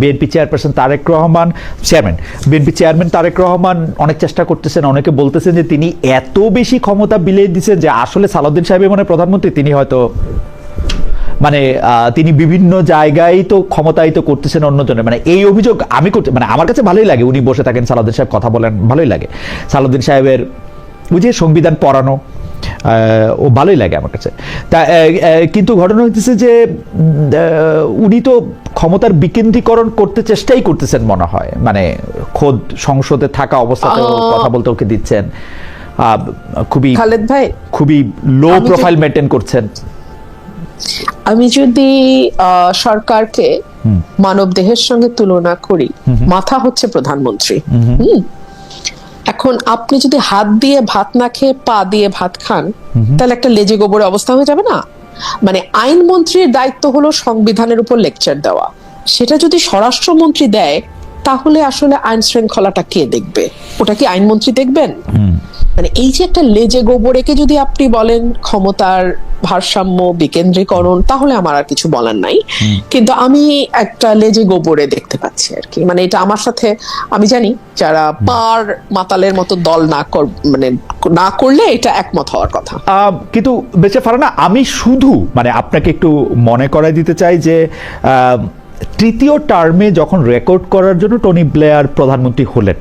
BNP chairperson Tarique Rahman BNP chairman Tarique Rahman অনেক চেষ্টা করতেছেন, অনেকে বলতেছেন যে তিনি এত বেশি ক্ষমতা বিলিয়ে দিচ্ছেন যে আসলে সালাউদ্দিন সাহেব মানে প্রধানমন্ত্রী তিনি হয়তো মানে তিনি বিভিন্ন জায়গায় তো ক্ষমতায়িত করতেছেন অন্যজনের, মানে এই অভিযোগ আমি করতে মানে আমার কাছে ভালোই লাগে, উনি বসে থাকেন সালাউদ্দিন সাহেব কথা বলেন ভালোই লাগে, সালাউদ্দিন সাহেবের ওই যে সংবিধান পড়ানো ও ভালোই লাগে আমার কাছে। তা কিন্তু ঘটনা হচ্ছে যে উনি তো ক্ষমতার বিকেন্দ্রীকরণ করতে চেষ্টাই করতেছেন মনে হয়, মানে খোদ সংসদে থাকা অবস্থাতেও কথা বলতে ওকে দিচ্ছেন, খুবই খালেদ ভাই খুবই লো প্রোফাইল মেনটেন করছেন। আমি যদি সরকারকে মানব দেহের সঙ্গে তুলনা করি, মাথা হচ্ছে প্রধানমন্ত্রী। এখন আপনি যদি হাত দিয়ে ভাত না খেয়ে পা দিয়ে ভাত খান, তাহলে একটা লেজে গোবরে অবস্থা হয়ে যাবে না? মানে আইনমন্ত্রীর দায়িত্ব হলো সংবিধানের উপর লেকচার দেওয়া, সেটা যদি স্বরাষ্ট্রমন্ত্রী দেয় তাহলে আসলে আইন শৃঙ্খলাটা কে দেখবে? ওটা কি আইনমন্ত্রী দেখবেন? মানে এই যে একটা লেজে গোবরেকে যদি আপনি বলেন ক্ষমতার ভারসাম্য বিকেন্দ্রীকরণ, তাহলে আমার আর কিছু বলার নাই, কিন্তু আমি একটা লেজে গোবরে দেখতে পাচ্ছি আর কি। মানে এটা আমার সাথে, আমি জানি যারা পার মাতালের মতো দল মানে না করলে এটা একমত হওয়ার কথা, কিন্তু বেঁচে ফারানা আমি শুধু মানে আপনাকে একটু মনে করাই দিতে চাই যে তৃতীয় টার্মে যখন রেকর্ড করার জন্য টনি ব্লেয়ার প্রধানমন্ত্রী হলেন,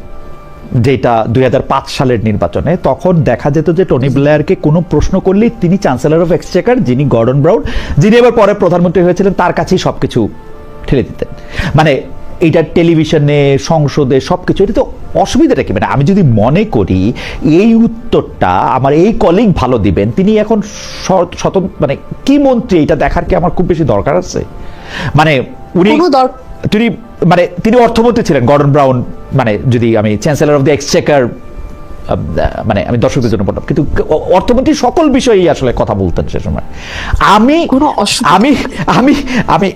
যেটা 2005 সালের নির্বাচনে, তখন দেখা যেত যে টনি ব্লেয়ারকে কোনো প্রশ্ন করলেই তিনি চ্যান্সেলর অফ এক্সচেকার যিনি গর্ডন ব্রাউন, যিনি এবার পরে প্রধানমন্ত্রী হয়েছিলেন, তার কাছেই সবকিছু ঠেলে দিতেন। মানে এইটা টেলিভিশনে সংসদে সবকিছু, এটা তো অসুবিধাটা কি? মানে আমি যদি মনে করি এই উত্তরটা আমার এই কলিগ ভালো দিবেন, তিনি এখন স্বতন্ত্র মানে কি মন্ত্রী, এটা দেখার কি আমার খুব বেশি দরকার আছে? মানে তিনি অর্থমন্ত্রী ছিলেন গর্ডন ব্রাউন, মানে যদি আমি চ্যান্সেলর অফ দ্য এক্সচেকার, মানে আমি দর্শকদের জন্য বললাম, কিন্তু অর্থমন্ত্রী সকল বিষয়েই আসলে কথা বলতেন সে সময়। আমি আমি আমি আমি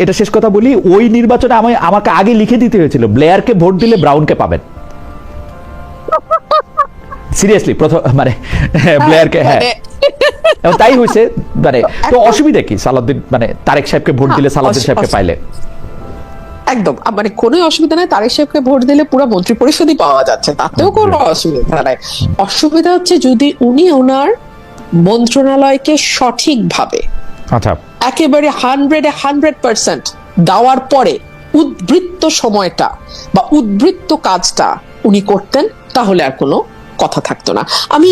এটা শেষ কথা বলি, ওই নির্বাচনে আমাকে আগে লিখে দিতে হয়েছিল ব্লেয়ারকে ভোট দিলে ব্রাউনকে পাবেন, সিরিয়াসলি প্রথম মানে ব্লেয়ারকে, হ্যাঁ তাই হয়েছে। মানে তো অসুবিধা কি সালাউদ্দিন মানে তারেক সাহেবকে ভোট দিলে সালাউদ্দিন সাহেবকে পাইলে? একদম মানে কোনো অসুবিধা নাই, তারেক সাহেবকে ভোট দিলে পুরো মন্ত্রী পরিষদই পাওয়া যাচ্ছে, তাতেও কোনো অসুবিধা নাই। অসুবিধা হচ্ছে যদি উনি ওনার মন্ত্রণালয়কে সঠিকভাবে একেবারে 100% দেওয়ার পরে উদ্বৃত্ত সময়টা বা উদ্বৃত্ত কাজটা উনি করতেন, তাহলে আর কোনো কথা থাকতো না। আমি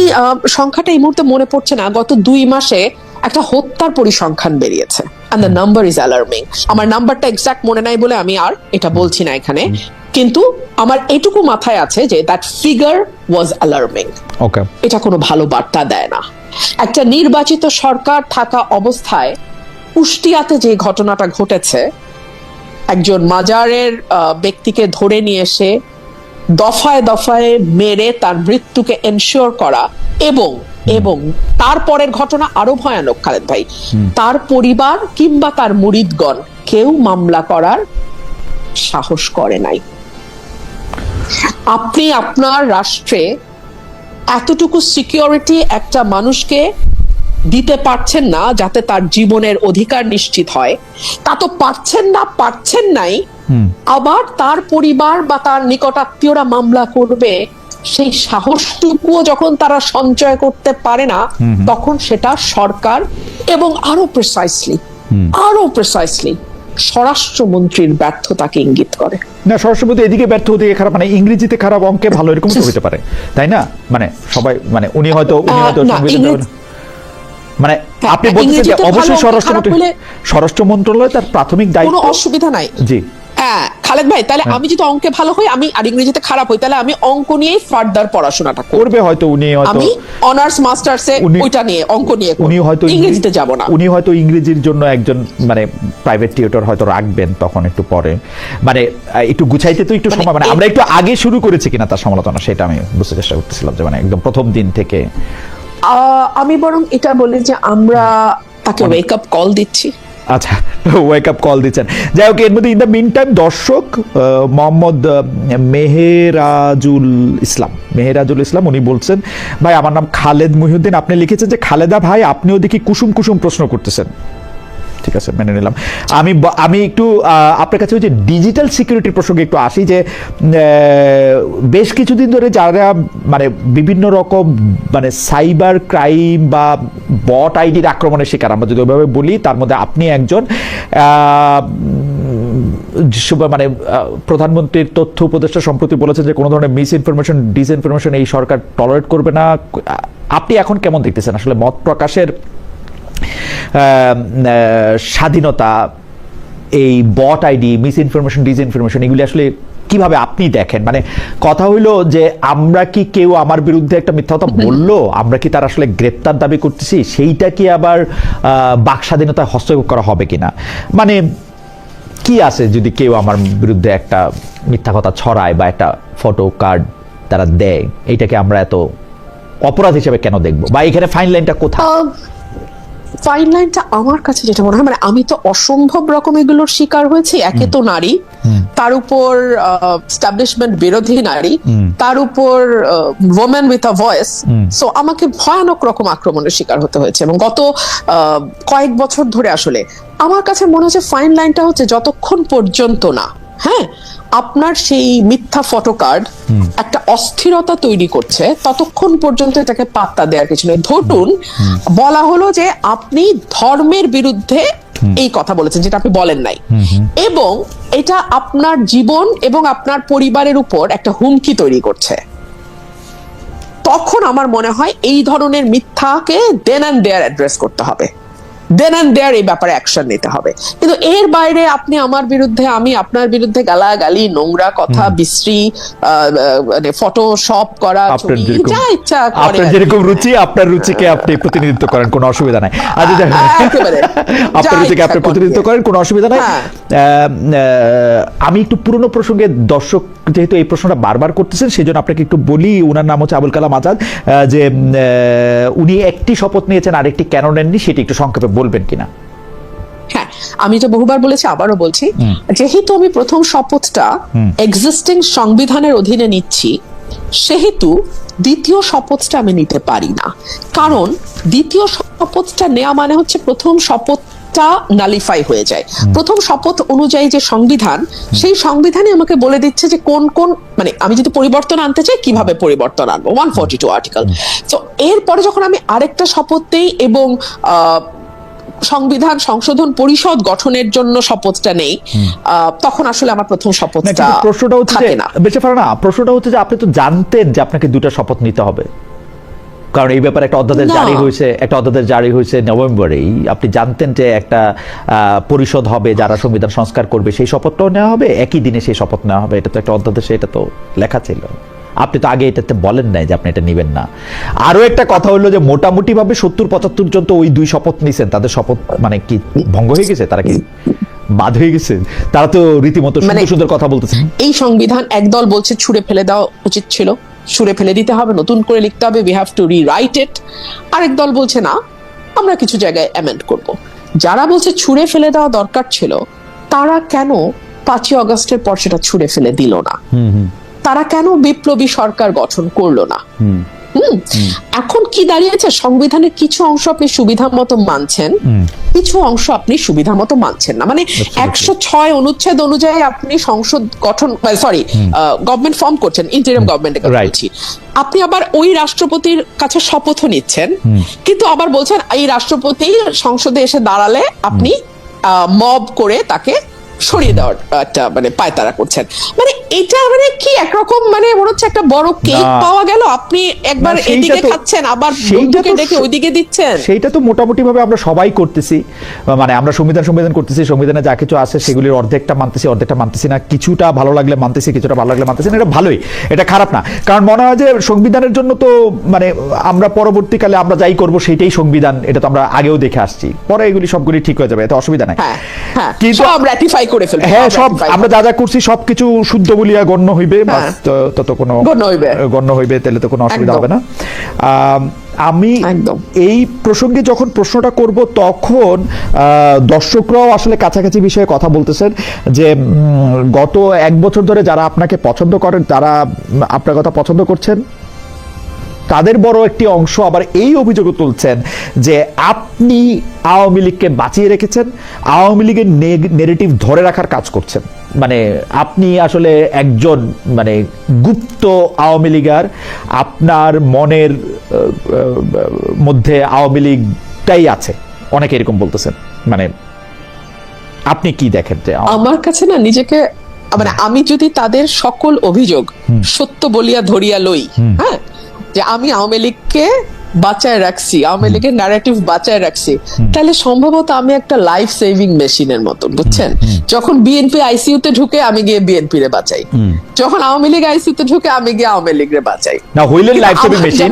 সংখ্যাটা এই মুহূর্তে মনে পড়ছে না, গত 2 মাসে একটা হত্যার পরিসংখ্যান বেরিয়েছে, and the number is alarming. আমার নাম্বারটা এক্সাক্ট মনে নাই বলে আমি আর এটা বলছি না এখানে, কিন্তু আমার এটুকু মাথায় আছে যে that figure was alarming. Okay. এটা কোনো ভালো বার্তা দেয় না। একটা নির্বাচিত সরকার থাকা অবস্থায় কুষ্টিয়াতে যে ঘটনাটা ঘটেছে, একজন মাজারের ব্যক্তিকে ধরে নিয়ে এসে দফায় দফায় মেরে তার মৃত্যুকে এনশিওর করা, এবং তারপরের ঘটনা আরো ভয়ানক খালেদ ভাই, তার পরিবার কিংবা তার মুরিদগণ কেউ মামলা করার সাহস করে নাই। আপনি আপনার রাষ্ট্রে এতটুকু সিকিউরিটি একটা মানুষকে দিতে পারছেন না যাতে তার জীবনের অধিকার নিশ্চিত হয়, তা তো পারছেন নাই, আবার তার পরিবার বা তার নিকটাত্মীয়রা মামলা করবে, সেই সাহসটুকুও যখন তারা সঞ্চয় করতে পারে না, তখন সেটা সরকার এবং আরো প্রিসাইসলি স্বরাষ্ট্রমন্ত্রীর ব্যর্থতাকে ইঙ্গিত করে। না, স্বরাষ্ট্রমন্ত্রী এদিকে ব্যর্থ, ওদিকে খারাপ, মানে ইংরেজিতে খারাপ অঙ্কে ভালো, এরকম তো হতে পারে, তাই না? মানে সবাই মানে উনি হয়তো মানে আপনি বলছেন যে অবশ্যই স্বরাষ্ট্র মন্ত্রণালয় তার প্রাথমিক দায়িত্ব, কোনো অসুবিধা নাই। জি হ্যাঁ খালেদ ভাই, তাহলে আমি যদি অঙ্কে ভালো হই আমি আর ইংরেজিতে খারাপ হই, তাহলে আমি অঙ্ক নিয়েই ফার্দার পড়াশোনাটা করবে, হয়তো উনি আমি অনার্স মাস্টার্সে ওইটা নিয়ে অঙ্ক নিয়ে উনি হয়তো ইংরেজিতে যাব না, উনি হয়তো ইংরেজির জন্য একজন মানে প্রাইভেট টিউটর হয়তো রাখবেন তখন একটু পরে, মানে একটু গুছাইতে তো একটু সময়, মানে আমরা একটু আগে শুরু করেছি কিনা তার সমালোচনা, সেটা আমি বুঝতে চেষ্টা করতেছিলাম, যে মানে একদম প্রথম দিন থেকে। আমি বরং এটা বলি যে আমরা তাকে ওয়েক আপ কল দিচ্ছি। আচ্ছা, ওয়েক আপ কল দিচ্ছেন। যাই হোক, এর মধ্যে ইন দ্য মিন টাইম দর্শক মোহাম্মদ মেহেরাজুল ইসলাম উনি বলছেন, ভাই আমার নাম খালেদ মুহিউদ্দিন, আপনি লিখেছেন যে খালেদা ভাই আপনিও দেখি কুসুম প্রশ্ন করতেছেন, ঠিক আছে, মেনে নিলাম। আমি একটু আপনার কাছে ওই যে ডিজিটাল সিকিউরিটির প্রসঙ্গে একটু আসি, যে বেশ কিছুদিন ধরে যারা মানে বিভিন্ন রকম মানে সাইবার ক্রাইম বা বট আইডির আক্রমণের শিকার, আমরা যদি ওইভাবে বলি, তার মধ্যে আপনি একজন, মানে প্রধানমন্ত্রীর তথ্য উপদেষ্টা সম্প্রতি বলেছেন যে কোনো ধরনের মিস ইনফরমেশন, ডিসইনফরমেশন এই সরকার টলারেট করবে না। আপনি এখন কেমন দেখতেছেন আসলে মত প্রকাশের স্বাধীনতা, এই bot ID, misinformation, disinformation, এগুলি আসলে কিভাবে আপনি দেখেন? মানে কথা হইলো যে আমরা কি কেউ আমার বিরুদ্ধে একটা মিথ্যা কথা বললো, আমরা কি তার আসলে গ্রেপ্তার দাবি করতেছি, সেইটা কি আবার বাক স্বাধীনতায় হস্তক্ষেপ করা হবে কিনা? মানে কি আছে যদি কেউ আমার বিরুদ্ধে একটা মিথ্যা কথা ছড়ায় বা একটা ফটো কার্ড তারা দেয়, এইটাকে আমরা এত অপরাধ হিসেবে কেন দেখবো, বা এখানে ফাইন লাইনটা কোথায়? ফাইন লাইনটা আমার কাছে যেটা মনে হয়, মানে আমি তো অসম্ভব রকম এগুলোর শিকার হয়েছি। একে তো নারী, তার উপর এস্টাবলিশমেন্ট বিরোধী নারী, তার উপর women with a voice. So আমাকে ভয়ানক রকম আক্রমণের শিকার হতে হয়েছে, এবং গত কয়েক বছর ধরে আসলে আমার কাছে মনে হচ্ছে ফাইন লাইনটা হচ্ছে যতক্ষণ পর্যন্ত না, হ্যাঁ, আপনার সেই মিথ্যা ফটো কার্ড একটা অস্থিরতা তৈরি করছে, ততক্ষণ পর্যন্ত এটাকে পাত্তা দেওয়ার কিছু নেই। ধরুন বলা হলো যে আপনি ধর্মের বিরুদ্ধে এই কথা বলেছেন, যেটা আপনি বলেন নাই, এবং এটা আপনার জীবন এবং আপনার পরিবারের উপর একটা হুমকি তৈরি করছে, তখন আমার মনে হয় এই ধরনের মিথ্যাকে দেন অ্যান্ড দেয়ার অ্যাড্রেস করতে হবে, দেন অ্যান্ড দেয়ার এই ব্যাপারে অ্যাকশন নিতে হবে। কিন্তু এর বাইরে আপনি আমার বিরুদ্ধে, আমি আপনার বিরুদ্ধে গালাগালি, নোংরা কথা, বিশ্রী মানে ফটোশপ করা, যা ইচ্ছা করে, আপনার যেরকম রুচি, আপনার রুচিকে আপনি প্রতিনিধিত্ব করেন, কোনো অসুবিধা নাই। আপনার রুচিকে আপনি প্রতিনিধিত্ব করেন, কোনো অসুবিধা নাই। আমি একটু পুরনো প্রসঙ্গে, দর্শক যেহেতু এই প্রশ্নটা বারবার করতেছেন, সেই জন্য আপনাকে একটু বলি। উনার নাম হচ্ছে আবুল কালাম আজাদ, যে উনি একটি শপথ নিয়েছেন, আরেকটি কেন নেননি, সেটি একটু সংক্ষেপে বলবেন কিনা? হ্যাঁ, আমি তো বহুবার বলেছি, আবারও বলছি, যেহেতু আমি প্রথম শপথটা এক্সিস্টিং সংবিধানের অধীনে নিচ্ছি, সেহেতু দ্বিতীয় শপথটা আমি নিতে পারি না। কারণ দ্বিতীয় শপথটা নেওয়া মানে হচ্ছে প্রথম শপথটা নালিফাই হয়ে যায়। প্রথম শপথ অনুযায়ী যে সংবিধান, সেই সংবিধানে আমাকে বলে দিচ্ছে যে কোন কোন, মানে আমি যদি পরিবর্তন আনতে চাই কিভাবে পরিবর্তন আনবো, 142 আর্টিকেল। তো এরপরে যখন আমি আরেকটা শপথ নেই এবং সংবিধান সংশোধন পরিষদ গঠনের জন্য শপথটা নেই, তখন আসলে আমার প্রথম শপথটা প্রশ্নটা হচ্ছে বেঁচে ফেরা না, প্রশ্নটা হচ্ছে যে আপনি তো জানতেন যে আপনাকে দুটো শপথ নিতে হবে, কারণ এই ব্যাপারে একটা অধ্যাদেশ জারি হয়েছে নভেম্বরেই। আপনি জানতেন যে একটা পরিষদ হবে যারা সংবিধান সংস্কার করবে, সেই শপথটাও নেওয়া হবে, একই দিনে সেই শপথ নেওয়া হবে, এটা তো একটা অধ্যাদেশে, এটা তো লেখা ছিল। আপনি তো আগে এটাতে বলেন নাই যে আপনি এটা নেবেন না। আরো একটা কথা হলো যে মোটামুটি ভাবে 70-75 জন তো ওই দুই শপথ নিছেন, তাদের শপথ মানে কি ভঙ্গ হয়ে গেছে? তারা কি বাদ হয়ে গেছে? তারা তো রীতিমতো সুন্দর সুন্দর কথা বলতেছে। এই সংবিধান একদল বলছে ছুঁড়ে ফেলে দেওয়া উচিত ছিল, ছুঁড়ে ফেলে দিতে হবে, নতুন করে লিখতে হবে, উই হ্যাভ টু রিরাইট ইট। আরেক দল বলছে না, আমরা কিছু জায়গায় অ্যামেন্ড করব। যারা বলছে ছুঁড়ে ফেলে দেওয়া দরকার ছিল, তারা কেন 5ই আগস্টের পর সেটা ছুঁড়ে ফেলে দিল না? তারা কেন বিপ্লবী সরকার গঠন করলো না? এখন কি দাঁড়িয়েছে, সংবিধানের কিছু অংশ আপনি সুবিধা মতো মানছেন, কিছু অংশ আপনি সুবিধা মতো মানছেন না। মানে 106 অনুচ্ছেদ অনুযায়ী আপনি সংসদ গঠন, সরি, গভর্নমেন্ট ফর্ম করছেন, ইন্টারিম গভর্নমেন্টের কথা বলছি। আপনি আবার ওই রাষ্ট্রপতির কাছে শপথ নিচ্ছেন, কিন্তু আবার বলছেন এই রাষ্ট্রপতি সংসদে এসে দাঁড়ালে আপনি মব করে তাকে সরিয়ে দেওয়ার একটা মানে পায়তারা করছেন। মানে এটা মানে কি একরকম, মানে মনে হচ্ছে একটা বড় কেক পাওয়া গেল, আপনি একবার এদিকে খাচ্ছেন, আবার বন্ধুকে ডেকে ওইদিকে দিচ্ছেন। সেইটা তো মোটামুটি ভাবে আমরা সবাই করতেছি, মানে আমরা সংবিধান করতেছি, সংবিধানে যা কিছু আছে সেগুলির অর্ধেকটা মানতেছি, অর্ধেকটা মানতেছি না, কিছুটা ভালো লাগলে মানতেছি, কিছুটা ভালো লাগলে মানতেছি না। এটা ভালোই, এটা খারাপ না, কারণ মনে হয় যে সংবিধানের জন্য তো মানে আমরা পরবর্তীকালে আমরা যাই করব সেইটাই সংবিধান, এটা তো আমরা আগেও দেখে আসছি, পরে এগুলি সবগুলি ঠিক হয়ে যাবে, এতে অসুবিধা নাই। কিন্তু সব রাটিফাই করে ফেলবে, হ্যাঁ, সব আমরা যা যা করছি সবকিছু শুদ্ধ বলিয়া গণ্য হইবে, তত কোনো গণ্য হইবে, তাহলে তো কোনো অসুবিধা হবে না। আমি এই প্রসঙ্গে যখন প্রশ্নটা করব, তখন দর্শকরাও আসলে কাছাকাছি বিষয়ে কথা বলতেছেন যে গত 1 বছর ধরে যারা আপনাকে পছন্দ করেন, তারা আপনার কথা পছন্দ করছেন, তাদের বড় একটি অংশ আবার এই অভিযোগ তুলছেন যে আপনি আওয়ামী লীগকে বাঁচিয়ে রেখেছেন, আওয়ামী লীগের নেগেটিভ ধরে রাখার কাজ করছেন। মানে আপনি আসলে একজন মানে গুপ্ত আওয়ামী লীগার, আপনার মনের মধ্যে আওয়ামী লীগটাই আছে, অনেকে এরকম বলতেছেন। মানে আপনি কি দেখেন? যে আমার কাছে না নিজেকে মানে আমি যদি তাদের সকল অভিযোগ সত্য বলিয়া ধরিয়া লই, হ্যাঁ, যে আমি আওয়ামী লীগকে বাঁচায় রাখছি, আওয়ামী লীগের ন্যারেটিভ বাঁচায় রাখছি, তাহলে সম্ভবত আমি একটা লাইফ সেভিং মেশিনের মতো, বুঝছেন? যখন বিএনপি আইসিইউতে ঢুকে আমি গিয়ে বিএনপি রে বাঁচাই, যখন আওয়ামী লীগ আইসিইউতে ঢুকে আমি গিয়ে আওয়ামী লীগ রে বাঁচাই। না, হইলেন লাইফ সেভিং মেশিন,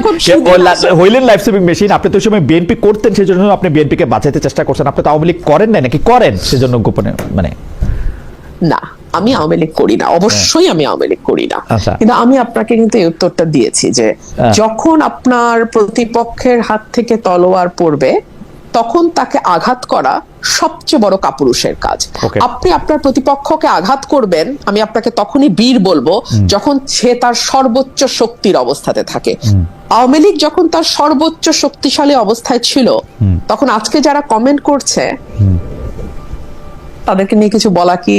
হইলেন লাইফ সেভিং মেশিন। আপনি তো সময় বিএনপি করতেন, সেজন্য আপনি বিএনপি কে বাঁচাইতে চেষ্টা করছেন। আপনি তো আওয়ামী লীগ করেন না, নাকি করেন সেজন্য গোপনে? মানে না, আমি আওয়ামী লীগ করি না, অবশ্যই আমি আওয়ামী লীগ করি না। কিন্তু আমি আপনাকে কিন্তু এই উত্তরটা দিয়েছি যে যখন আপনার প্রতিপক্ষের হাত থেকে তলোয়ার পড়বে তখন তাকে আঘাত করা সবচেয়ে বড় কাপুরুষের কাজ। আপনি আপনার প্রতিপক্ষকে আঘাত করবেন, আমি আপনাকে তখনই বীর বলবো যখন সে তার সর্বোচ্চ শক্তির অবস্থাতে থাকে। আওয়ামী লীগ যখন তার সর্বোচ্চ শক্তিশালী অবস্থায় ছিল, তখন আজকে যারা কমেন্ট করছে তাদেরকে নিয়ে কিছু বলা কি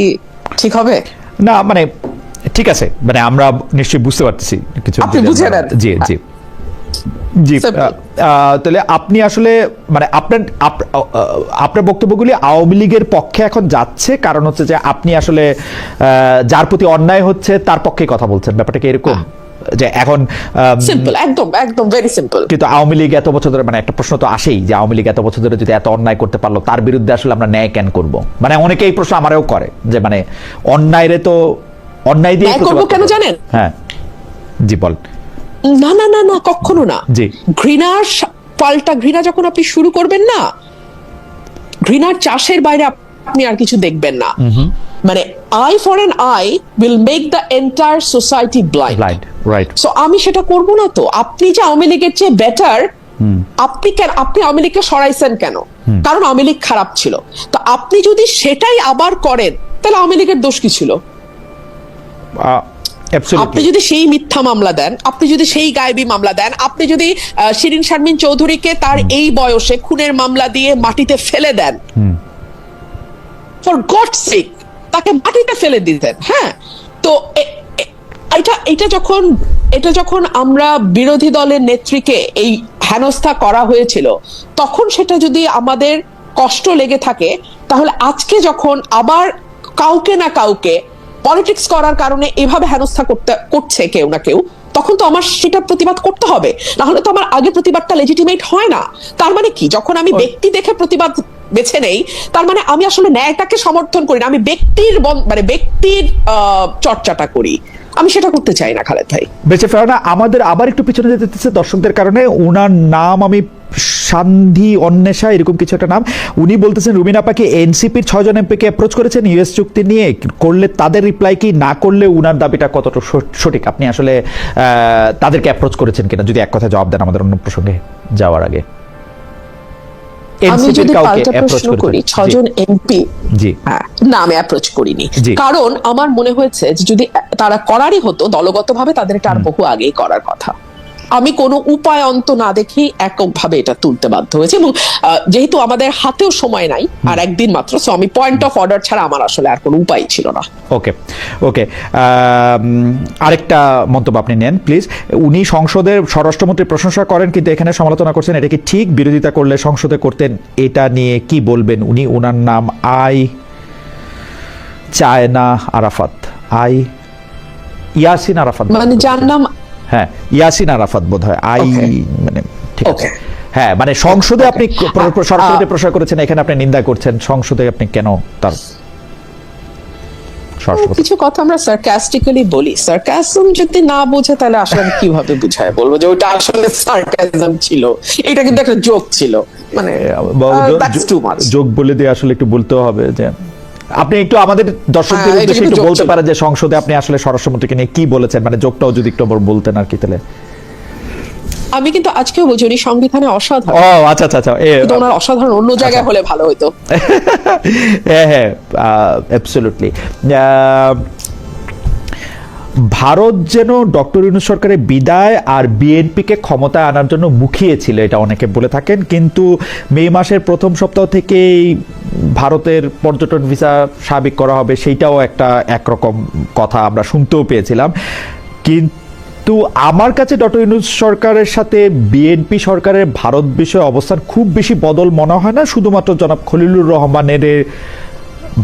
ঠিক হবে? না, মানে ঠিক আছে, মানে আমরা নিশ্চয়ই বুঝতে পারতেছি কিছু। আপনি বুঝে নেন। জি জি জি। তাহলে আপনি আসলে মানে আপনার বক্তব্যগুলি আওয়ামী লীগের পক্ষে এখন যাচ্ছে, কারণ হচ্ছে যে আপনি আসলে যার প্রতি অন্যায় হচ্ছে তার পক্ষে কথা বলছেন। ব্যাপারটা কি এরকম যে এখন সিম্পল, একদম একদম ভেরি সিম্পল। কিন্তু আওয়ামী লীগ এত বছর ধরে, মানে একটা প্রশ্ন তো আসেই যে আওয়ামী লীগ এত বছর ধরে যদি এত অন্যায় করতে পারলো, তার বিরুদ্ধে আসলে আমরা ন্যায় কেন করব? মানে অনেকে এই প্রশ্ন আমারও করে যে মানে অন্যায়রে তো অন্যায় দিয়ে করব কেন জানেন? হ্যাঁ জি বল। না না না না, কখনো না। জি, ঘৃণার পাল্টা ঘৃণা যখন আপনি শুরু করবেন না, ঘৃণার চাষের বাইরে আপনি আর কিছু দেখবেন না। মানে I for an I will make the entire society blind, right? So আমি সেটা করব না। তো আপনি যে আওয়ামী লীগের চেয়ে বেটার, আপনি আওয়ামী লীগকে সরাইছেন কেন? কারণ আওয়ামী লীগ খারাপ ছিল। তো আপনি যদি সেটাই আবার করেন তাহলে আওয়ামী লীগের দোষ কি ছিল? আপনি যদি সেই মিথ্যা মামলা দেন, আপনি যদি সেই গায়েবী মামলা দেন, আপনি যদি শিরিন শারমিন চৌধুরীকে তার এই বয়সে খুনের মামলা দিয়ে মাটিতে ফেলে দেন, ফর গডস সেক তাকে মাটিতে ফেলে দিতেন, হ্যাঁ, তো এটা যখন আমরা বিরোধী দলের নেত্রীকে এই হেনস্থা করা হয়েছিল, তখন সেটা যদি আমাদের কষ্ট লেগে থাকে, তাহলে আজকে যখন আবার কাউকে না কাউকে পলিটিক্স করার কারণে এভাবে হেনস্থা করছে কেউ না কেউ, তখন তো আমার সেটা প্রতিবাদ করতে হবে। না হলে তো আমার আগে প্রতিবাদটা লেজিটিমেট হয় না। তার মানে কি, যখন আমি ব্যক্তি দেখে প্রতিবাদ বেছে নেই, তার মানে আমি আসলে ন্যায়টাকে সমর্থন করি না, আমি ব্যক্তির চর্চাটা করি। আমি সেটা করতে চাই না খালেদ ভাই। বেঁচে ফেরা না, আমাদের আবার একটু পিছনে যেতে দিচ্ছে দর্শকদের কারণে। উনার নাম আমি সান্ধি অন্বেষা এরকম কিছু একটা নাম। উনি বলতেছেন রুমিন আপাকে এনসিপির 6 জন এমপিকে অ্যাপ্রোচ করেছেন ইউএস চুক্তি নিয়ে, করলে তাদের রিপ্লাই কি, না করলে উনার দাবিটা কতটা সঠিক? আপনি আসলে তাদেরকে অ্যাপ্রোচ করেছেন কিনা, যদি এক কথা জবাব দেন আমাদের অন্য প্রসঙ্গে যাওয়ার আগে। আমি যদি পাল্টা প্রশ্ন করি, 6 জন এমপি, না আমি অ্যাপ্রোচ করিনি, কারণ আমার মনে হয়েছে যে যদি তারা করারই হতো দলগতভাবে, তাদের এটা আর বহু আগেই করার কথা। আমি কোনো উপায় অন্ত না দেখি এককভাবে এটা তুলতে বাধ্য হয়েছে, এবং যেহেতু আমাদের হাতেও সময় নাই আর একদিন মাত্র, সো আমি পয়েন্ট অফ অর্ডার ছাড়া আমার আসলে আর কোনো উপায় ছিল না। ওকে ওকে, আরেকটা মন্তব্য আপনি নেন প্লিজ। উনি সংসদের স্বরাষ্ট্রমন্ত্রীর প্রশংসা করেন, কিন্তু এখানে সমালোচনা করছেন, এটা কি ঠিক? বিরোধিতা করলে সংসদে করতেন, এটা নিয়ে কি বলবেন? উনি ওনার নাম চায়না আরাফাত, ইয়াসিন আরাফাত, মানে যার নাম, হ্যাঁ ইয়াসিন আরাফাত বোধ হয়, মানে ঠিক আছে। হ্যাঁ, মানে সংসদে আপনি সরাসরি প্রশংসা করেছেন, এখানে আপনি নিন্দা করছেন, সংসদে আপনি কেন তার? কিছু কথা আমরা সার্কাস্টিক্যালি বলি, সার্কাসম যদি না বোঝে তাহলে আসলে কিভাবে বুঝায় বলবো যে ওটা আসলে সার্কাসম ছিল, এটা কিন্তু একটা জোক ছিল, মানে জোক বলে দিয়ে আসলে একটু বলতে হবে যে আপনি একটু আমাদের দর্শকদের উদ্দেশ্যে একটু বলতে পারেন যে সংসদে আপনি আসলে স্বরাষ্ট্রমন্ত্রীকে নিয়ে কি বলেছেন, মানে জোকটাও যদি একটু বলতেন আর কি। তাহলে আমি কিন্তু আজকেও বলছি উনি সংবিধানে অসাধারণ। ও আচ্ছা আচ্ছা আচ্ছা, ওনার অসাধারণ অন্য জায়গায় হলে ভালো হতো। হ্যাঁ হ্যাঁ, অ্যাবসলিউটলি। ভারত যেন ডক্টর ইউনূস সরকারের বিদায় আর বিএনপিকে ক্ষমতায় আনার জন্য মুখিয়েছিল, এটা অনেকে বলে থাকেন। কিন্তু মে মাসের প্রথম সপ্তাহ থেকেই ভারতের পর্যটন ভিসা স্বাভাবিক করা হবে, সেইটাও একটা একরকম কথা আমরা শুনতেও পেয়েছিলাম। কিন্তু আমার কাছে ডক্টর ইউনূস সরকারের সাথে বিএনপি সরকারের ভারত বিষয়ে অবস্থান খুব বেশি বদল মনে হয় না, শুধুমাত্র জনাব খলিলুর রহমানের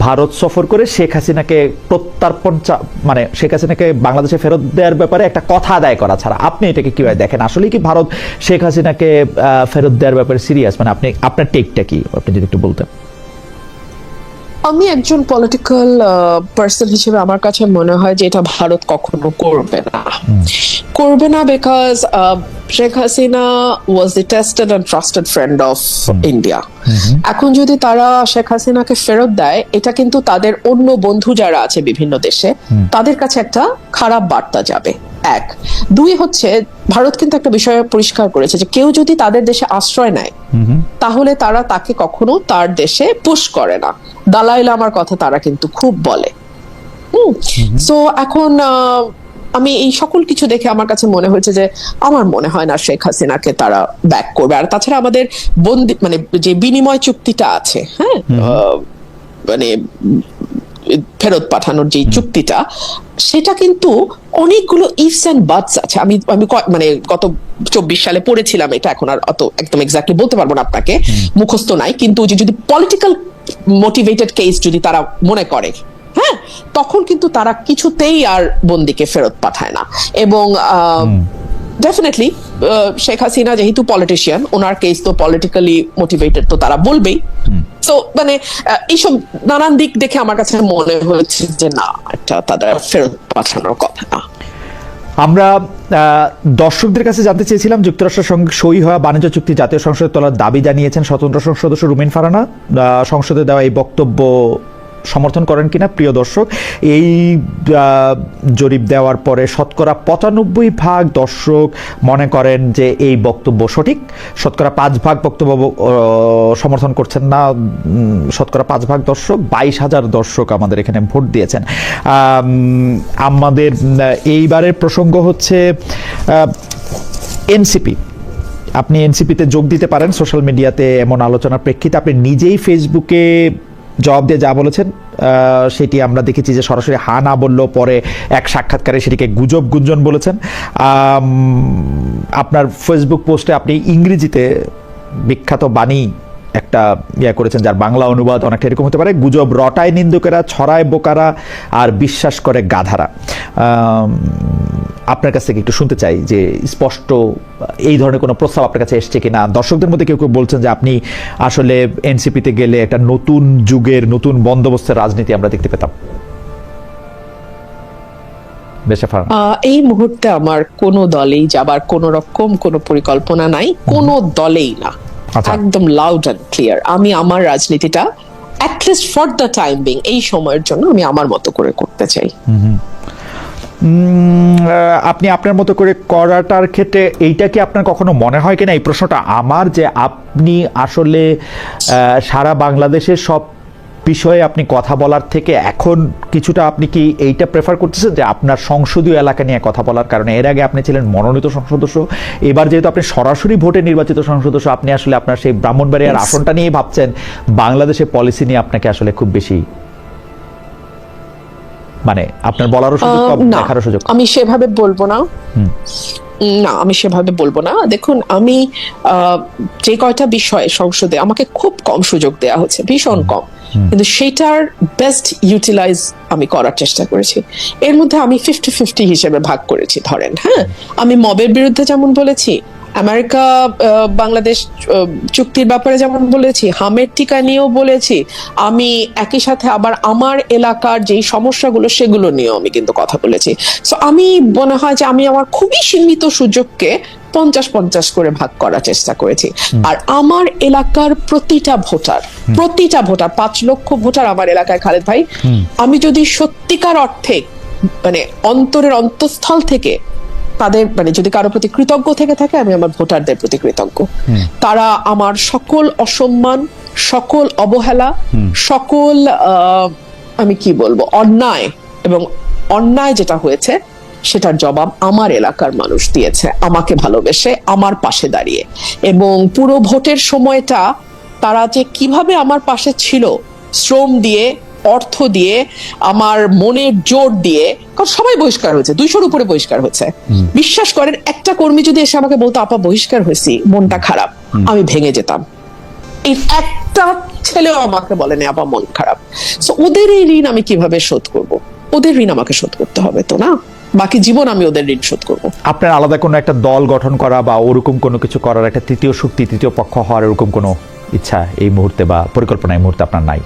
ভারত সফর করে শেখ হাসিনাকে প্রত্যর্পণ, মানে শেখ হাসিনাকে বাংলাদেশে ফেরত দেওয়ার ব্যাপারে একটা কথা আদায় করা ছাড়া। আপনি এটাকে কিভাবে দেখেন? আসলে কি ভারত শেখ হাসিনাকে ফেরত দেওয়ার ব্যাপারে সিরিয়াস? মানে আপনি আপনার টেকটা কি, আপনি যদি একটু বলতেন। আমি একজন পলিটিক্যাল পার্সন হিসেবে আমার কাছে মনে হয় যে এটা ভারত কখনো করবে না, because Sheikh Hasina was the tested and trusted friend of India. এখন যদি তারা শেখ হাসিনাকে ফেরত দেয়, এটা কিন্তু তাদের অন্য বন্ধু যারা আছে বিভিন্ন দেশে, তাদের কাছে একটা খারাপ বার্তা যাবে। এক, দুই হচ্ছে ভারত কিন্তু একটা বিষয় পরিষ্কার করেছে যে কেউ যদি তাদের দেশে আশ্রয় নেয় তাহলে তারা তাকে কখনো তার দেশে পুশ করে না। দালাই লামার কথা তারা কিন্তু খুব বলে। সো এখন আমি এই সকল কিছু দেখে আমার কাছে মনে হয়েছে যে আমার মনে হয় না শেখ হাসিনাকে তারা ব্যাক করবে। আর তাছাড়া আমাদের বন্দি মানে যে বিনিময় চুক্তিটা আছে, হ্যাঁ, মানে ফেরত পাঠানোর যে চুক্তিটা, সেটা কিন্তু অনেকগুলো ইফস এন্ড বাটস আছে। আমি মানে গত 24 সালে পড়েছিলাম এটা, এখন আর অত একদম এক্স্যাক্টলি বলতে পারবো না আপনাকে, মুখস্থ নাই। কিন্তু যদি পলিটিক্যাল মোটিভেটেড কেস যদি তারা মনে করে, হ্যাঁ, তখন কিন্তু তারা কিছুতেই আর বন্দিকে ফেরত পাঠায় না। এবং ডেফিনেটলি শেখ হাসিনা যেহেতু পলিটিশিয়ান, ওনার কেস তো পলিটিক্যালি মোটিভেটেড, তো তারা বলবেই। তো মানে এইসব নানান দিক দেখে আমার কাছে মনে হয়েছে যে না, এটা তাদের ফেরত পাঠানোর কথা না। আমরা দর্শকদের কাছে জানতে চেয়েছিলাম, যুক্তরাষ্ট্রের সঙ্গে সই হওয়া বাণিজ্য চুক্তি জাতীয় সংসদে তোলার দাবি জানিয়েছেন স্বতন্ত্র সংসদ সদস্য রুমিন ফারহানা। সংসদে দেওয়া এই বক্তব্য সমর্থন করেন কিনা প্রিয় দর্শক? এই জরিপ দেওয়ার পরে 95% দর্শক মনে করেন যে এই বক্তব্য সঠিক, 5% বক্তব্য সমর্থন করছেন না। 5% দর্শক, 22,000 দর্শক আমাদের এখানে ভোট দিয়েছেন। আমাদের এইবারের প্রসঙ্গ হচ্ছে এনসিপি। আপনি এনসিপিতে যোগ দিতে পারেন সোশ্যাল মিডিয়াতে এমন আলোচনার প্রেক্ষিতে। আপনি নিজেই ফেসবুকে জবাব দিয়ে যা বলেছেন সেটি আমরা দেখেছি যে সরাসরি হা না বললেও পরে এক সাক্ষাৎকারে সেটিকে গুজব গুঞ্জন বলেছেন। আপনার ফেসবুক পোস্টে আপনি ইংরেজিতে বিখ্যাত বাণী একটা করেছেন, যার বাংলা অনুবাদ অনেকটা এরকম হতে পারে: গুজব রটায় নিন্দুকেরা, ছড়ায় বোকারা, আর বিশ্বাস করে গাধারা। আপনার কাছ থেকে একটু শুনতে চাই যে স্পষ্ট এই ধরনের কোনো প্রস্তাব আপনার কাছে এসছে কিনা। দর্শকদের মধ্যে কেউ কেউ বলছেন যে আপনি আসলে এনসিপিতে গেলে একটা নতুন যুগের নতুন বন্দোবস্তের রাজনীতি আমরা দেখতে পেতাম। এই মুহূর্তে আমার কোনো দলেই যাবার কোনো রকম কোনো পরিকল্পনা নাই, কোনো দলেই না। একদম লাউড অ্যান্ড ক্লিয়ার, আমি আমার রাজনীতিটা at least for the time being, এই সময়ের জন্য আমি আমার মতো করে করতে চাই। আপনি আপনার মতো করে করাটার ক্ষেত্রে এইটা কি আপনার কখনো মনে হয় কিনা, এই প্রশ্নটা আমার, যে আপনি আসলে সারা বাংলাদেশের সব বিষয়ে আপনি কথা বলার থেকে এখন কিছুটা আপনি কি এইটা প্রেফার করতেছেন যে আপনার সংসদীয় এলাকা নিয়ে কথা বলার কারণে? এর আগে আপনি ছিলেন মনোনীত সংসদ সদস্য, এবার যেহেতু আপনি সরাসরি ভোটে নির্বাচিত সংসদ সদস্য, আপনি আসলে আপনার সেই ব্রাহ্মণবাড়িয়ার আসনটা নিয়ে ভাবছেন, বাংলাদেশের পলিসি নিয়ে আপনাকে আসলে খুব বেশি মানে আপনার বলারও সুযোগ, দেখারও সুযোগ। আমি সেভাবে বলবো না, আমি সেভাবে বলবো না। দেখুন, আমি যে কয়টা বিষয়ে সংসদে আমাকে খুব কম সুযোগ দেওয়া হচ্ছে, ভীষণ কম, কিন্তু সেটার বেস্ট ইউটিলাইজ আমি করার চেষ্টা করেছি। এর মধ্যে আমি 50-50 হিসেবে ভাগ করেছি। ধরেন, হ্যাঁ, আমি মবের বিরুদ্ধে যেমন বলেছি, আমেরিকা বাংলাদেশ চুক্তির ব্যাপারে যেমন বলেছি, হামের টিকা নিয়েও বলেছি, আমি একই সাথে আবার আমার এলাকার যেই সমস্যাগুলো সেগুলো নিয়েও আমি কিন্তু কথা বলেছি। সো আমি মনে হয় যে আমি আমার খুবই সীমিত সুযোগকে 50-50 করে ভাগ করার চেষ্টা করেছি। আর আমার এলাকার প্রতিটা ভোটার 5 লক্ষ ভোটার আমার এলাকায়, খালেদ ভাই, আমি যদি সত্যিকার অর্থে মানে অন্তরের অন্তঃস্থল থেকে তাদের মানে যদি কারো প্রতি কৃতজ্ঞ থেকে থাকে, আমি আমার ভোটারদের প্রতি কৃতজ্ঞ। তারা আমার সকল অসম্মান, সকল অবহেলা, সকল আমি কি বলবো অন্যায়, এবং অন্যায় যেটা হয়েছে সেটার জবাব আমার এলাকার মানুষ দিয়েছে, আমাকে ভালোবেসে আমার পাশে দাঁড়িয়ে। এবং পুরো ভোটের সময়টা তারা যে কিভাবে আমার পাশে ছিল, শ্রম দিয়ে, অর্থ দিয়ে, আমার মনের জোর দিয়ে, কারণ সবাই বহিষ্কার হয়েছে, 200-র উপরে বহিষ্কার হয়েছে। বিশ্বাস করেন, একটা কর্মী যদি এসে আমাকে বলতো আপা বহিষ্কার হয়েছি, মনটা খারাপ, আমি ভেঙে যেতাম। এই একটা ছেলেও আমাকে বলেনি আপা মন খারাপ। সো ওদের এই ঋণ আমি কিভাবে শোধ করব? ওদের ঋণ আমাকে শোধ করতে হবে তো, না বাকি জীবন আমি ওদের ঋণ শোধ করব। আপনার আলাদা কোনো একটা দল গঠন করা বা ওরকম কোনো কিছু করার, একটা তৃতীয় শক্তি, তৃতীয় পক্ষ হওয়ার এরকম কোনো ইচ্ছা এই মুহূর্তে বা পরিকল্পনা এই মুহূর্তে আপনার নাই?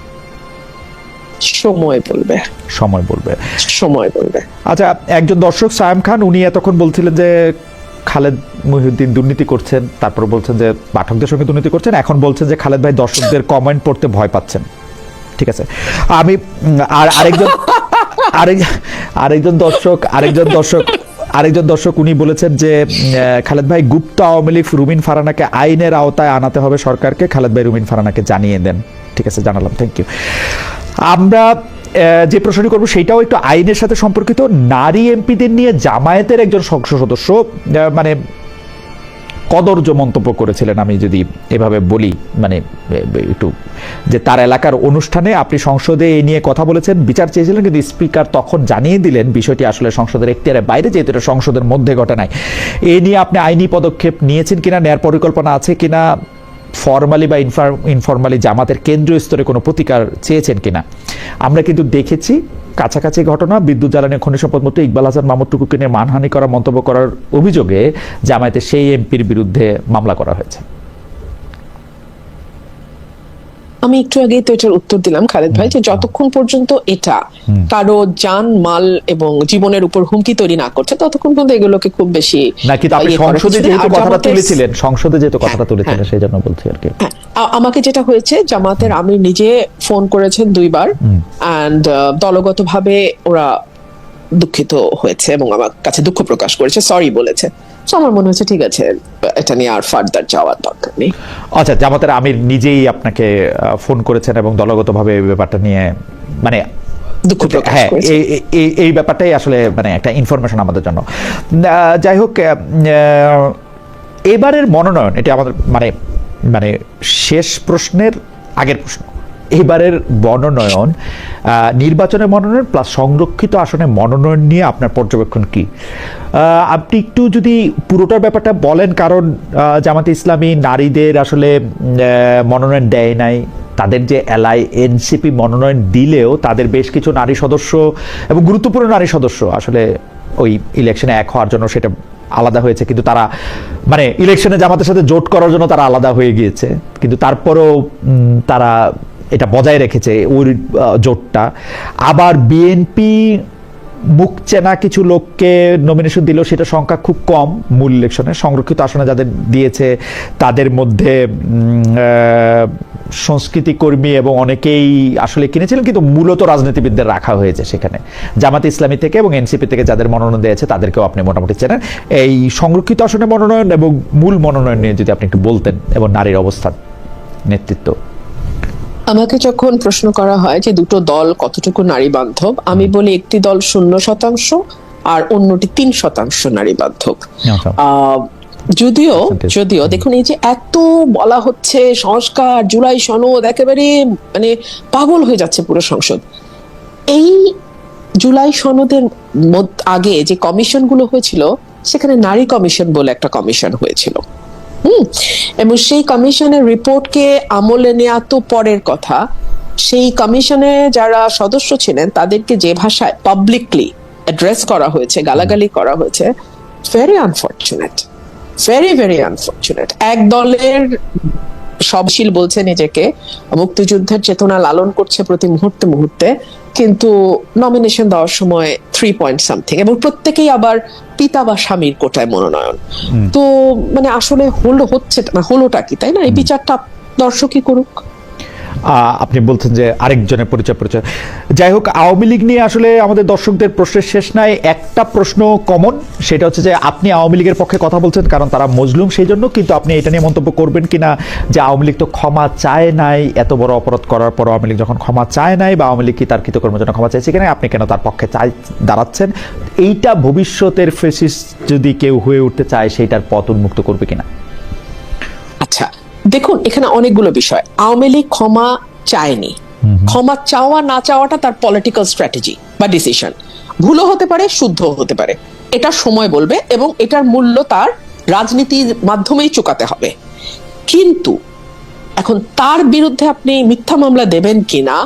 সময় বলবে, সময় বলবে, সময় বলবে। আচ্ছা, একজন দর্শক সায়েম খান, উনি এতক্ষণ বলছিলেন যে খালেদ মহিউদ্দিন দুর্নীতি করছেন, তারপর বলছেন যে পাঠকদের সঙ্গে দুর্নীতি করছেন, এখন বলছেন যে খালেদ ভাই দর্শকদের কমেন্ট পড়তে ভয় পাচ্ছেন। ঠিক আছে, আমি আর আরেকজন দর্শক উনি বলেছেন যে খালেদ ভাই গুপ্ত আওয়ামী লীগ রুমিন ফারহানাকে আইনের আওতায় আনাতে হবে সরকারকে, খালেদ ভাই রুমিন ফারহানাকে জানিয়ে দেন। ঠিক আছে, জানালাম, থ্যাংক ইউ। আমরা যে প্রশ্নটি করবো সেইটাও একটু আইনের সাথে সম্পর্কিত। নারী এমপিদের নিয়ে জামায়াতের একজন সংসদ সদস্য মানে কদর্য মন্তব্য করেছিলেন, আমি যদি এভাবে বলি, মানে একটু, যে তার এলাকার অনুষ্ঠানে আপনি সংসদে এই নিয়ে কথা বলেছেন, বিচার চেয়েছিলেন, কিন্তু স্পিকার তখন জানিয়ে দিলেন বিষয়টি আসলে সংসদের এখতিয়ারের বাইরে, যেহেতু এটা সংসদের মধ্যে ঘটে নাই। এ নিয়ে আপনি আইনি পদক্ষেপ নিয়েছেন কিনা, নেয়ার পরিকল্পনা আছে কিনা, ফর্মালি বা ইনফর্মালি জামাতের কেন্দ্রীয় স্তরে কোনো প্রতিকার চেয়েছেন কিনা? আমরা কিন্তু দেখেছি কাছাকাছি ঘটনা, বিদ্যুৎ জ্বালানি খনিজ সম্পদ মন্ত্রী ইকবাল হাসান মাহমুদ টুকুকে নিয়ে মানহানি করা মন্তব্য করার অভিযোগে জামায়াতের সেই এমপির বিরুদ্ধে মামলা করা হয়েছে। আমি একটু আগে তো এটার উত্তর দিলাম খালেদ ভাই, যে যতক্ষণ পর্যন্ত এটা কারো জান মাল এবং জীবনের উপর হুমকি তৈরি না করছে, ততক্ষণ পর্যন্ত এগুলোকে খুব বেশি না, কিন্তু আপনি সংসদে যেহেতু কথাটা তুলেছিলেন, সেই জন্য বলছি আর কি। আমাকে যেটা হয়েছে, জামাতের আমির নিজে ফোন করেছেন 2 বার, এন্ড দলগতভাবে ওরা দুঃখিত হয়েছে এবং আমার কাছে দুঃখ প্রকাশ করেছে, সরি বলেছে। আমার মনে হচ্ছে ঠিক আছে, এটা নিয়ে আর ফার্দার যাওয়ার দরকার নেই। আচ্ছা, জামাতের আমির নিজেই আপনাকে ফোন করেছেন এবং দলগতভাবে এই ব্যাপারটা নিয়ে মানে দুঃখ প্রকাশ করেছেন। এই ব্যাপারটাই আসলে মানে একটা ইনফরমেশন আমাদের জন্য। যাই হোক, এবারের মনোনয়ন, এটা আমাদের মানে শেষ প্রশ্নের আগের প্রশ্ন, এবারের মনোনয়ন, নির্বাচনের মনোনয়ন প্লাস সংরক্ষিত আসনে মনোনয়ন নিয়ে আপনার পর্যবেক্ষণ কি? আপনি একটু যদি পুরোটার ব্যাপারটা বলেন, কারণ জামাতে ইসলামী নারীদের আসলে মনোনয়ন দেয় নাই, তাদের যে এলআই এনসিপি মনোনয়ন দিলেও তাদের বেশ কিছু নারী সদস্য এবং গুরুত্বপূর্ণ নারী সদস্য আসলে ওই ইলেকশনে এক হওয়ার জন্য সেটা আলাদা হয়েছে, কিন্তু তারা মানে ইলেকশনে জামাতের সাথে জোট করার জন্য তারা আলাদা হয়ে গিয়েছে, কিন্তু তারপরেও তারা এটা বজায় রেখেছে ওই জোটটা। আবার বিএনপি মুখ চেনা কিছু লোককে নমিনেশন দিলেও সেটা সংখ্যা খুব কম মূল ইলেকশনে। সংরক্ষিত আসনে যাদের দিয়েছে তাদের মধ্যে সংস্কৃতি কর্মী এবং অনেকেই আসলে কিনেছিলেন, কিন্তু মূলত রাজনীতিবিদদের রাখা হয়েছে সেখানে। জামাত ইসলামী থেকে এবং এনসিপি থেকে যাদের মনোনয়ন দিয়েছে তাদেরকেও আপনি মোটামুটি চেনেন। এই সংরক্ষিত আসনে মনোনয়ন এবং মূল মনোনয়ন নিয়ে যদি আপনি একটু বলতেন, এবং নারীর অবস্থান, নেতৃত্ব। আমাকে যখন প্রশ্ন করা হয় যে দুটো দল কতটুকু নারী বান্ধব, আমি বলি একটি দল 0% আর অন্যটি 3% নারী বান্ধব। যদিও দেখুন, এই যে এত বলা হচ্ছে সংস্কার, জুলাই সনদ, একেবারে মানে পাগল হয়ে যাচ্ছে পুরো সংসদ। এই জুলাই সনদের আগে যে কমিশন গুলো হয়েছিল, সেখানে নারী কমিশন বলে একটা কমিশন হয়েছিল, এবং সেই কমিশনের রিপোর্টকে আমলে নেওয়া তো পরের কথা। সেই কমিশনে যারা সদস্য ছিলেন তাদেরকে যে ভাষায় পাবলিকলি অ্যাড্রেস করা হয়েছে, গালাগালি করা হয়েছে, ভেরি আনফরচুনেট, ভেরি আনফরচুনেট। এক দলের সবশীল বলছে নিজেকে, মুক্তিযুদ্ধের চেতনা লালন করছে প্রতি মুহূর্তে মুহূর্তে, কিন্তু নমিনেশন দেওয়ার সময় 3 পয়েন্ট সামথিং, এবং প্রত্যেকেই আবার পিতা বা স্বামীর কোটায় মনোনয়ন। তো মানে আসলে হলোটা কি, তাই না? এই বিচারটা দর্শকই করুক। আপনি বলছেন যে আরেকজনের পরিচয়। যাই হোক, আওয়ামী লীগ নিয়ে আসলে আমাদের দর্শকদের প্রশ্নের শেষ নাই। একটা প্রশ্ন কমন, সেটা হচ্ছে যে আপনি আওয়ামী লীগের পক্ষে কথা বলছেন কারণ তারা মজলুম সেই জন্য, কিন্তু আপনি এটা নিয়ে মন্তব্য করবেন কিনা যে আওয়ামী লীগ তো ক্ষমা চায় নাই, এত বড় অপরাধ করার পর আওয়ামী লীগ যখন ক্ষমা চায় নাই, বা আওয়ামী লীগ কি তার কৃতকর্মের জন্য ক্ষমা চাইছে কিনা, আপনি কেন তার পক্ষে দাঁড়াচ্ছেন? এইটা ভবিষ্যতের ফেসিস্ট যদি কেউ হয়ে উঠতে চায় সেইটার পথ উন্মুক্ত করবে কিনা? আচ্ছা, দেখুন এখানে অনেকগুলো বিষয়। আওয়ামী লীগ ক্ষমা চায়নি, ক্ষমা চাওয়া না চাওয়াটা তার পলিটিক্যাল স্ট্র্যাটেজি বা ডিসিশন। ভুলও হতে পারে, শুদ্ধ হতে পারে, এটা সময় বলবে, এবং এটার মূল্য তার রাজনীতির মাধ্যমেই চুকাতে হবে। কিন্তু এখন তার বিরুদ্ধে আপনি মিথ্যা মামলা দেবেন কিনা,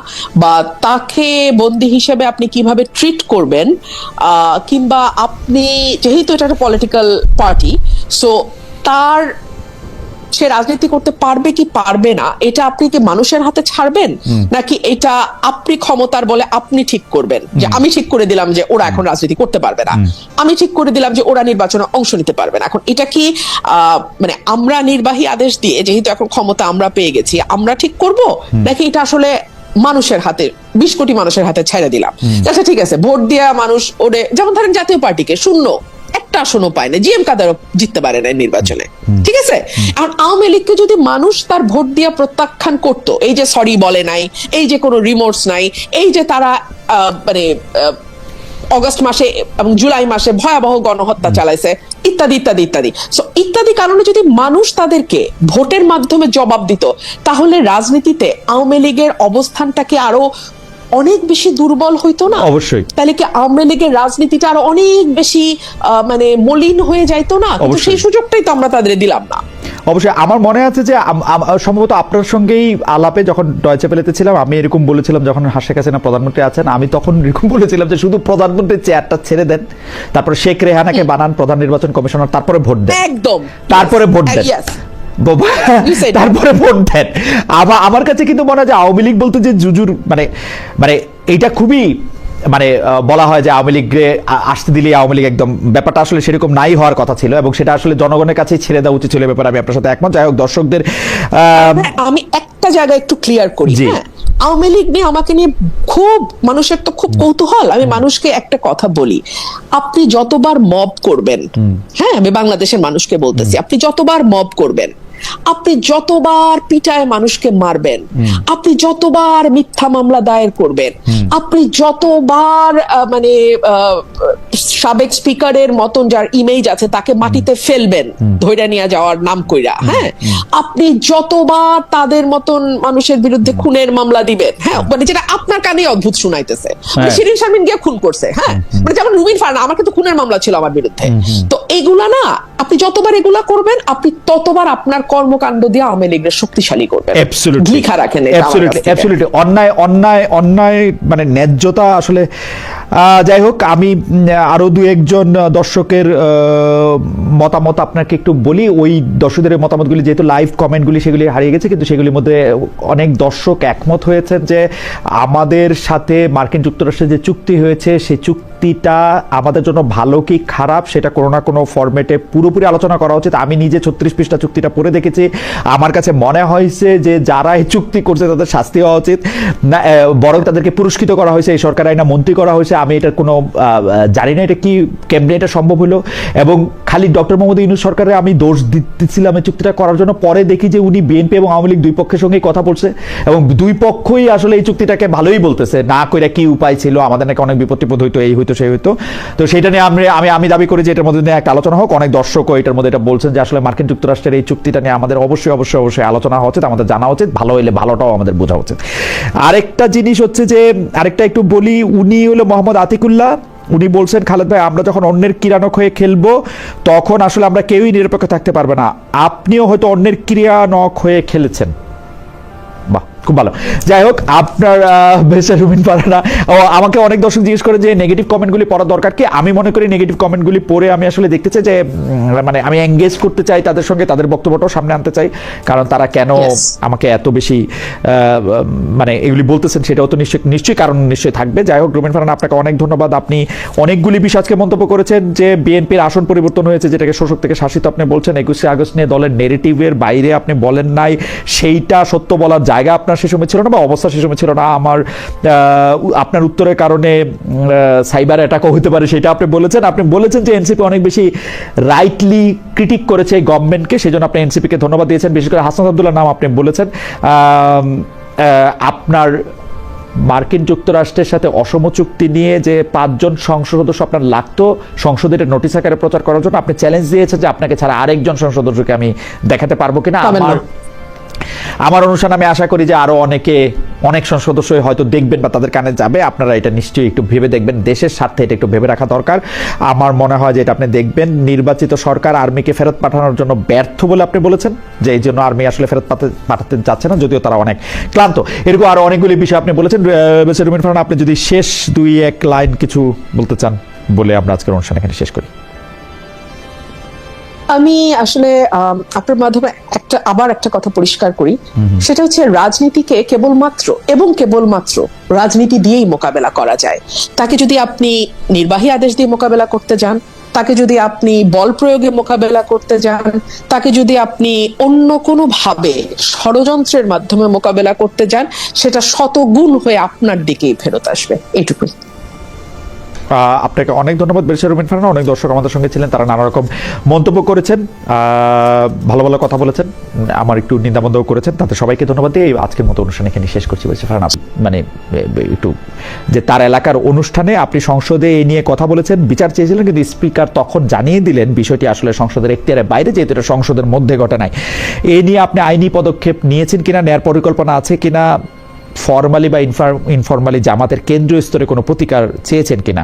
বা তাকে বন্দী হিসেবে আপনি কিভাবে ট্রিট করবেন, কিংবা আপনি যেহেতু এটা একটা পলিটিক্যাল পার্টি, সো তার সে রাজনীতি করতে পারবে কি পারবে না এটা আপনি কি মানুষের হাতে ছাড়বেন, নাকি এটা আপনি ক্ষমতার বলে আপনি ঠিক করবেন যে আমি ঠিক করে দিলাম যে ওরা এখন রাজনীতি করতে পারবে না, আমি ঠিক করে দিলাম যে ওরা নির্বাচনে অংশ নিতে পারবে না? এখন এটা কি মানে আমরা নির্বাহী আদেশ দিয়ে, যেহেতু এখন ক্ষমতা আমরা পেয়ে গেছি, আমরা ঠিক করব, নাকি এটা আসলে মানুষের হাতে, 20 কোটি মানুষের হাতে ছেড়ে দিলাম? আচ্ছা ঠিক আছে, ভোট দেওয়া মানুষ ওরে, যেমন ধরেন জাতীয় পার্টিকে শূন্য একটা আসনও পায় না, জিএম কাদেরও জিততে পারে না নির্বাচনে, ঠিক আছে? এখন আওয়ামী লীগকে যদি মানুষ তার ভোট দিয়ে প্রত্যাখ্যান করতো, এই যে সরি বলে নাই, এই যে কোনো রিমোর্স নাই, এই যে তারা মানে অগস্ট মাসে এবং জুলাই মাসে ভয়াবহ গণহত্যা চালাইছে, ইত্যাদি ইত্যাদি ইত্যাদি, সো ইত্যাদি কারণে যদি মানুষ তাদেরকে ভোটের মাধ্যমে জবাব দিত, তাহলে রাজনীতিতে আওয়ামী লীগের অবস্থানটাকে আরো অনেক বেশি দুর্বল হইতো না? অবশ্যই। তাহলে কি আওয়ামী লীগের রাজনীতিটা আরো অনেক বেশি মানে মলিন হয়ে যাইতো না? কিন্তু সেই সুযোগটাই তো আমরা তাদের দিলাম না। অবশ্যই। আমার মনে আছে যে সম্ভবত আপনার সঙ্গেই আলাপে যখন ডয়চে ভেলেতে ছিলাম, আমি এরকম বলেছিলাম, যখন শেখ হাসিনা প্রধানমন্ত্রী আছেন, আমি তখন এরকম বলেছিলাম যে শুধু প্রধানমন্ত্রীর চেয়ারটা ছেড়ে দেন, তারপর শেখ রেহানাকে বানান প্রধান নির্বাচন কমিশনার, তারপরে ভোট দেন। একদম, তারপরে ভোট দেন, তারপরে ভোট দেন। আমার কাছে কিন্তু মনে হয় যে আওয়ামী লীগ বলতে যে জুজুর মানে মানে এইটা খুবই মানে বলা হয় যে আওয়ামী লীগ আসতে দিলেই আওয়ামী লীগ একদম, ব্যাপারটা আসলে সেরকম নাই হওয়ার কথা ছিল, এবং সেটা আসলে জনগণের কাছেই ছেড়ে দেওয়া উচিত ছিল। ব্যাপারে আমি আপনার সাথে একমত। যাই হোক, দর্শকদের আমি একটা জায়গায় একটু ক্লিয়ার করি। হ্যাঁ, আওয়ামী লীগ নিয়ে আমাকে নিয়ে খুব মানুষের তো খুব কৌতূহল। আমি মানুষকে একটা কথা বলি, আপনি যতবার মব করবেন, হ্যাঁ আমি বাংলাদেশের মানুষকে বলতেছি, আপনি যতবার মব করবেন, আপনি যতবার পিটায় মানুষকে মারবেন, আপনি যতবার মিথ্যা মামলা দায়ের করবেন, আপনি যতবার মানে সাবেক স্পিকারের মতন যার ইমেজ আছে তাকে মাটিতে ফেলবেন ধইরা নিয়ে যাওয়ার নাম কইরা, হ্যাঁ আপনি যতবার তাদের মতন মানুষের বিরুদ্ধে খুনের মামলা দিবেন, হ্যাঁ মানে যেটা আপনার কানে অদ্ভুত শুনাইতেছে, শিরিন শারমিন গিয়ে খুন করছে, হ্যাঁ মানে যেমন রুমিন ফারহানা, আমার কিন্তু খুনের মামলা ছিল আমার বিরুদ্ধে। তো এগুলা না, আপনি যতবার এগুলা করবেন, আপনি ততবার আপনার কর্মকাণ্ড দিয়ে আওয়ামী লীগের শক্তিশালী করবেন। লিখা রাখেন অ্যাবসলিউটলি। অন্যায় অন্যায় অন্যায় মানে ন্যায্যতা আসলে। যাই হোক, আমি আরো দু একজন দর্শকের মতামত আপনাকে একটু বলি। ওই দর্শকদের মতামতগুলি যেহেতু লাইভ কমেন্টগুলি সেগুলি হারিয়ে গেছে, কিন্তু সেগুলির মধ্যে অনেক দর্শক একমত হয়েছেন যে আমাদের সাথে মার্কিন যুক্তরাষ্ট্রের যে চুক্তি হয়েছে, সেই চুক্তিটা আমাদের জন্য ভালো কি খারাপ সেটা কোনো না কোনো ফরম্যাটে পুরোপুরি আলোচনা করা উচিত। আমি নিজে 36 পৃষ্ঠা চুক্তিটা পড়ে দেখেছি। আমার কাছে মনে হয়েছে যে যারা এই চুক্তি করছে তাদের শাস্তি হওয়া উচিত না, বরং তাদেরকে পুরস্কৃত করা হয়েছে, এই সরকার আইনা মন্ত্রী করা হয়েছে। আমি এটার কোনো জানি না এটা কি কেমনে এটা সম্ভব হলো, এবং খালি ডক্টর মোহাম্মদ ইউনূস সরকারে আমি দোষ দিচ্ছিলাম এই চুক্তিটা করার জন্য। পরে দেখি যে উনি বিএনপি এবং আওয়ামী লীগ দুই পক্ষের সঙ্গেই কথা বলছে, এবং দুই পক্ষই আসলে এই চুক্তিটাকে ভালোই বলতেছে, না কইরা কি উপায় ছিল, আমাদের নাকি অনেক বিপদ হইতো, এই হইতো সেই হইতো। তো সেটা নিয়ে আমি দাবি করি যে এটার মধ্যে একটা আলোচনা হোক। অনেক দর্শকও এটার মধ্যে এটা বলছেন যে আসলে মার্কিন যুক্তরাষ্ট্রের এই চুক্তিটা নিয়ে আমাদের অবশ্যই অবশ্যই অবশ্যই আলোচনা হওয়া উচিত, আমাদের জানা উচিত, ভালো হইলে ভালোটাও আমাদের বোঝা উচিত। আরেকটা জিনিস হচ্ছে যে, আরেকটা একটু বলি, উনি হলো মোহাম্মদ আতিকুল্লাহ, উনি বলছেন খালেদ ভাই আমরা যখন অন্যের কিরানক হয়ে খেলবো তখন আসলে আমরা কেউই নিরপেক্ষ থাকতে পারবে না, আপনিও হয়তো অন্যের কিরানক হয়ে খেলেছেন। বাহ, খুব ভালো। যাই হোক, আপনার রুমিন ফারহানা আমাকে অনেক দর্শক জিজ্ঞেস করে যে নেগেটিভ কমেন্টগুলি পড়ার দরকার কি। আমি মনে করি নেগেটিভ কমেন্টগুলি পড়ে আমি আসলে দেখতে চাই যে মানে আমি এঙ্গেজ করতে চাই তাদের সঙ্গে, তাদের বক্তব্যটাও সামনে আনতে চাই, কারণ তারা কেন আমাকে এত বেশি মানে এগুলি বলতেছেন সেটাও তো নিশ্চয়ই কারণ নিশ্চয়ই থাকবে। যাই হোক, রুমিন ফারহানা আপনাকে অনেক ধন্যবাদ। আপনি অনেকগুলি বিষয় আজকে মন্তব্য করেছেন যে বিএনপির আসন পরিবর্তন হয়েছে, যেটাকে শোষক থেকে শাসিত আপনি বলছেন। 21শে আগস্ট নিয়ে দলের নেগেটিভের বাইরে আপনি বলেন নাই, সেইটা সত্য বলার জায়গা আপনার সে সময় ছিল না বা অবস্থা সে সময় ছিল না। আপনার উত্তরের কারণে সাইবার অ্যাটাকও হতে পারে সেটা আপনি বলেছেন। আপনি বলেছেন যে এনসিপি অনেক বেশি রাইটলি ক্রিটিক করেছে গভর্নমেন্টকে, সেজন্য আপনি এনসিপিকে ধন্যবাদ দিয়েছেন। বিশেষ করে হাসনাত আব্দুল্লাহ নাম আপনি বলেছেন। আপনার মার্কিন যুক্তরাষ্ট্রের সাথে অসম চুক্তি নিয়ে যে 5 জন সংসদ সদস্য আপনার লাগতো সংসদে নোটিশ আকারে প্রচার করার জন্য, আপনি চ্যালেঞ্জ দিয়েছেন যে আপনাকে ছাড়া আরেকজন সংসদ সদস্যকে আমি দেখাতে পারবো কিনা। আমার অনুষ্ঠান আমি আশা করি যে আরো অনেক সংসদ সদস্য হয়তো দেখবেন বা তাদের কানে যাবে। আপনারা এটা নিশ্চয়ই একটু ভেবে দেখবেন, দেশের স্বার্থে এটা একটু ভেবে রাখা দরকার। আমার মনে হয় যে এটা আপনি দেখবেন। নির্বাচিত সরকার আর্মিকে ফেরত পাঠানোর জন্য ব্যর্থ বলে আপনি বলেছেন, যে এই জন্য আর্মি আসলে ফেরত পাঠাতে যাচ্ছে না, যদিও তারা অনেক ক্লান্ত। এরকম আরো অনেকগুলি বিষয় আপনি বলেছেন। রুমিন ফারহানা, আপনি যদি শেষ 2-1 লাইন কিছু বলতে চান বলে আমরা আজকের অনুষ্ঠান এখানে শেষ করি। আমি আসলে আপনার মাধ্যমে আবার একটা কথা পরিষ্কার করি, সেটা হচ্ছে রাজনীতিকে কেবলমাত্র রাজনীতি দিয়েই মোকাবেলা করা যায়। তাকে যদি আপনি নির্বাহী আদেশ দিয়ে মোকাবেলা করতে যান, তাকে যদি আপনি বল প্রয়োগে মোকাবেলা করতে যান, তাকে যদি আপনি অন্য কোনো ভাবে ষড়যন্ত্রের মাধ্যমে মোকাবেলা করতে যান, সেটা শতগুণ হয়ে আপনার দিকেই ফেরত আসবে। এইটুকুই। আপনাকে অনেক ধন্যবাদ ব্যারিস্টার রুমিন ফারহানা। অনেক দর্শক আমাদের সঙ্গে ছিলেন, তারা নানা রকম মন্তব্য করেছেন, ভালো ভালো কথা বলেছেন, আমার একটু নিন্দাবন্ধও করেছেন। তাদের সবাইকে ধন্যবাদ দিয়ে আজকের মতো অনুষ্ঠান এখানে শেষ করছি। ব্যারিস্টার ফারহানা, মানে একটু যে তার এলাকার অনুষ্ঠানে আপনি সংসদে এই নিয়ে কথা বলেছেন, বিচার চেয়েছিলেন, কিন্তু স্পিকার তখন জানিয়ে দিলেন বিষয়টি আসলে সংসদের এখতিয়ারের বাইরে, যেহেতু এটা সংসদের মধ্যে ঘটে নাই। এই নিয়ে আপনি আইনি পদক্ষেপ নিয়েছেন কিনা, নেয়ার পরিকল্পনা আছে কিনা, ফর্মালি বা ইনফর্মালি জামাতের কেন্দ্রীয় স্তরে কোনো প্রতিকার চেয়েছেন কিনা।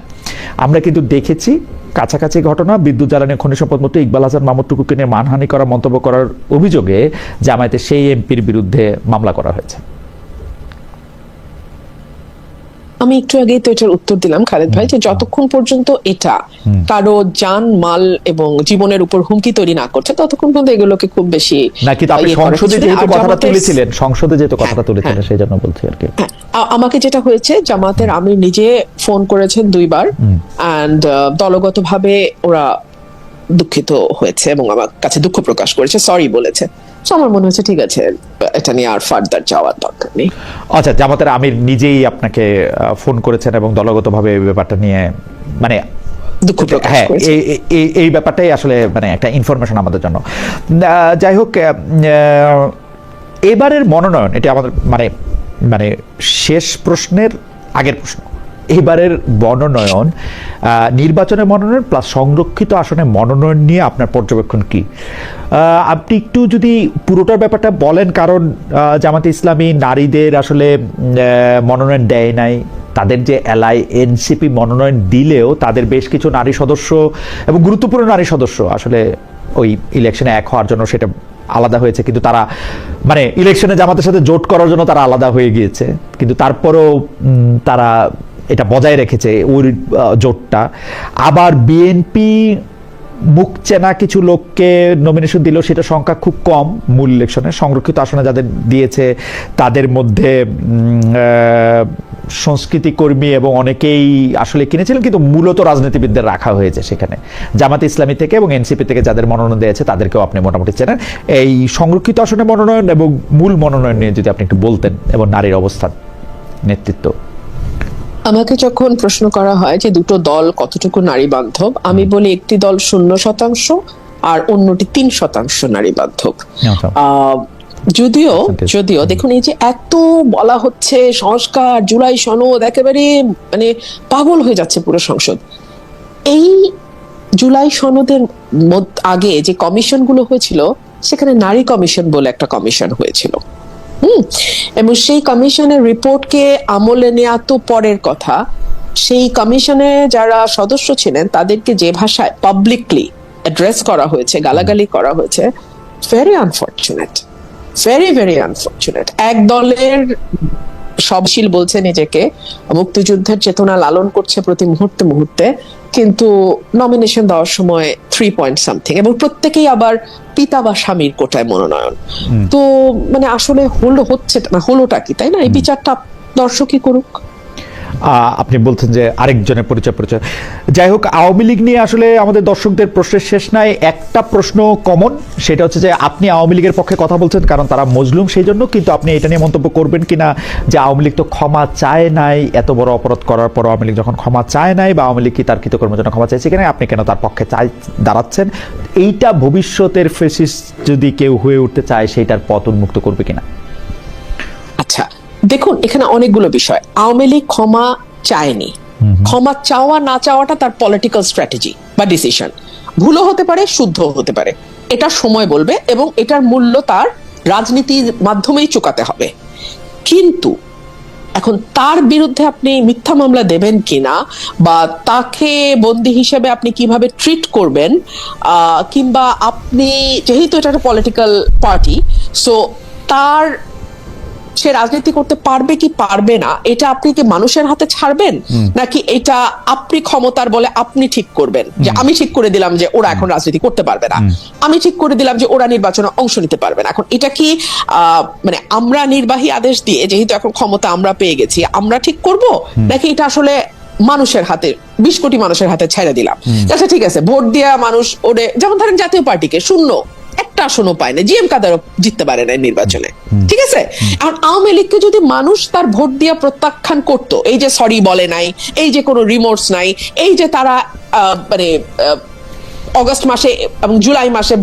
আমরা কিন্তু দেখেছি কাছাকাছি ঘটনা, বিদ্যুৎ জ্বালানি খনিজ সম্পদ মন্ত্রী ইকবাল হাসান মাহমুদ টুকুকে নিয়ে মানহানি করা মন্তব্য করার অভিযোগে জামায়াতের সেই এমপির বিরুদ্ধে মামলা করা হয়েছে। আমি একটু আগেই তো এটার উত্তর দিলাম খালেদ ভাই, যে যতক্ষণ পর্যন্ত এটা কারো জান মাল এবং জীবনের উপর হুমকি তৈরি না করছে, ততক্ষণ পর্যন্ত এগুলোকে খুব বেশি নাকি আপনি সংসদে যেহেতু কথাটা তুলেছিলেন, সেই জন্য বলছি আর কি। আমাকে যেটা হয়েছে, জামাতের আমির নিজে ফোন করেছেন 2 বার, এন্ড দলগতভাবে ওরা দুঃখিত হয়েছে এবং আমার কাছে দুঃখ প্রকাশ করেছে, সরি বলেছে। আমার মনে হচ্ছে ঠিক আছে, এটা নিয়ে আর ফার্দার যাওয়ার দরকার নেই। আচ্ছা, জামাতের আমির নিজেই আপনাকে ফোন করেছেন এবং দলগতভাবে এই ব্যাপারটা নিয়ে মানে দুঃখ প্রকাশ করেছেন। এই ব্যাপারটাই আসলে মানে একটা ইনফরমেশন আমাদের জন্য। যাই হোক, এবারের মনোনয়ন, এটা আমাদের মানে শেষ প্রশ্নের আগের প্রশ্ন। এবারের মনোনয়ন, নির্বাচনের মনোনয়ন প্লাস সংরক্ষিত আসনে মনোনয়ন নিয়ে আপনার পর্যবেক্ষণ কি? আপনি একটু যদি পুরোটার ব্যাপারটা বলেন, কারণ জামাতে ইসলামী নারীদের আসলে মনোনয়ন দেয় নাই। তাদের যে এলআই এনসিপি মনোনয়ন দিলেও তাদের বেশ কিছু নারী সদস্য এবং গুরুত্বপূর্ণ নারী সদস্য আসলে ওই ইলেকশনে এক হওয়ার জন্য সেটা আলাদা হয়েছে, কিন্তু তারা মানে ইলেকশনে জামাতের সাথে জোট করার জন্য তারা আলাদা হয়ে গিয়েছে, কিন্তু তারপরেও তারা এটা বজায় রেখেছে ওই জোটটা। আবার বিএনপি মুখ চেনা কিছু লোককে নমিনেশন দিল, সেটা সংখ্যা খুব কম। মূল ইলেকশনে সংরক্ষিত আসনে যাদের দিয়েছে তাদের মধ্যে সংস্কৃতি কর্মী এবং অনেকেই আসলে কিনেছিলেন, কিন্তু মূলত রাজনীতিবিদদের রাখা হয়েছে সেখানে। জামাতে ইসলামী থেকে এবং এনসিপি থেকে যাদের মনোনয়ন দিয়েছে তাদেরকেও আপনি মোটামুটি চেনেন। এই সংরক্ষিত আসনে মনোনয়ন এবং মূল মনোনয়ন নিয়ে যদি আপনি একটু বলতেন, এবং নারীর অবস্থান, নেতৃত্ব। আমাকে যখন প্রশ্ন করা হয় যে দুটো দল কতটুকু নারী বান্ধব, আমি বলি একটি দল 0% আর অন্যটি 3% নারী বান্ধব। যদিও দেখুন, এই যে এত বলা হচ্ছে সংস্কার, জুলাই সনদ, একেবারে মানে পাগল হয়ে যাচ্ছে পুরো সংসদ। এই জুলাই সনদের আগে যে কমিশন গুলো হয়েছিল, সেখানে নারী কমিশন বলে একটা কমিশন হয়েছিল, এবং সেই কমিশনের রিপোর্টকে আমলে নেওয়া তো পরের কথা। সেই কমিশনে যারা সদস্য ছিলেন তাদেরকে যে ভাষায় পাবলিকলি অ্যাড্রেস করা হয়েছে, গালাগালি করা হয়েছে, ভেরি আনফরচুনেট, ভেরি আনফরচুনেট। এক দলের সবশীল বলছে নিজেকে, মুক্তিযুদ্ধের চেতনা লালন করছে প্রতি মুহূর্তে, কিন্তু নমিনেশন দেওয়ার সময় 3 পয়েন্ট সামথিং, এবং প্রত্যেকেই আবার পিতা বা স্বামীর কোটায় মনোনয়ন। তো মানে আসলে হলোটা কি, তাই না? এই বিচারটা দর্শকই করুক। আপনি বলছেন যে আরেকজনের পরিচয়। যাই হোক, আওয়ামী লীগ নিয়ে আসলে আমাদের দর্শকদের প্রশ্নের শেষ নাই। একটা প্রশ্ন কমন, সেটা হচ্ছে যে আপনি আওয়ামী লীগের পক্ষে কথা বলছেন কারণ তারা মজলুম সেই জন্য, কিন্তু আপনি এটা নিয়ে মন্তব্য করবেন কিনা যে আওয়ামী লীগ তো ক্ষমা চায় নাই, এত বড় অপরাধ করার পর আওয়ামী লীগ যখন ক্ষমা চায় নাই, বা আওয়ামী লীগ কি তার কৃতকর্মের জন্য ক্ষমা চাইছে কিনা, আপনি কেন তার পক্ষে দাঁড়াচ্ছেন? এইটা ভবিষ্যতের ফেসিস্ট যদি কেউ হয়ে উঠতে চায় সেইটার পথ উন্মুক্ত করবে কিনা? আচ্ছা, দেখুন এখানে অনেকগুলো বিষয়। আওয়ামী লীগ ক্ষমা চায়নি, ক্ষমা চাওয়া না চাওয়াটা তার পলিটিক্যাল স্ট্র্যাটেজি বা ডিসিশন। ভুলও হতে পারে, শুদ্ধ হতে পারে, এটা সময় বলবে, এবং এটার মূল্য তার রাজনীতির মাধ্যমেই চুকাতে হবে। কিন্তু এখন তার বিরুদ্ধে আপনি মিথ্যা মামলা দেবেন কিনা, বা তাকে বন্দী হিসেবে আপনি কিভাবে ট্রিট করবেন, কিংবা আপনি যেহেতু এটা একটা পলিটিক্যাল পার্টি, সো তার সে রাজনীতি করতে পারবে কি পারবে না, এটা আপনি কি মানুষের হাতে ছাড়বেন, নাকি এটা আপনি ক্ষমতার বলে আপনি ঠিক করবেন যে আমি ঠিক করে দিলাম যে ওরা এখন রাজনীতি করতে পারবে না, আমি ঠিক করে দিলাম যে ওরা নির্বাচনে অংশ নিতে পারবে না। এখন এটা কি মানে আমরা নির্বাহী আদেশ দিয়ে, যেহেতু এখন ক্ষমতা আমরা পেয়ে গেছি, আমরা ঠিক করব, নাকি এটা আসলে মানুষের হাতে, 20 কোটি মানুষের হাতে ছেড়ে দিলাম? আচ্ছা ঠিক আছে, ভোট দেওয়া মানুষ ওরে, যেমন ধরেন জাতীয় পার্টিকে শূন্য একটা আসনও পায় না, জিএম কাদেরও জিততে পারে না নির্বাচনে, ঠিক আছে? এখন আওয়ামী লীগকে যদি মানুষ তার ভোট দিয়ে প্রত্যাখ্যান করতো, এই যে সরি বলে নাই, এই যে কোনো রিমোর্স নাই, এই যে তারা মানে অগস্ট মাসে এবং জুলাই মাসে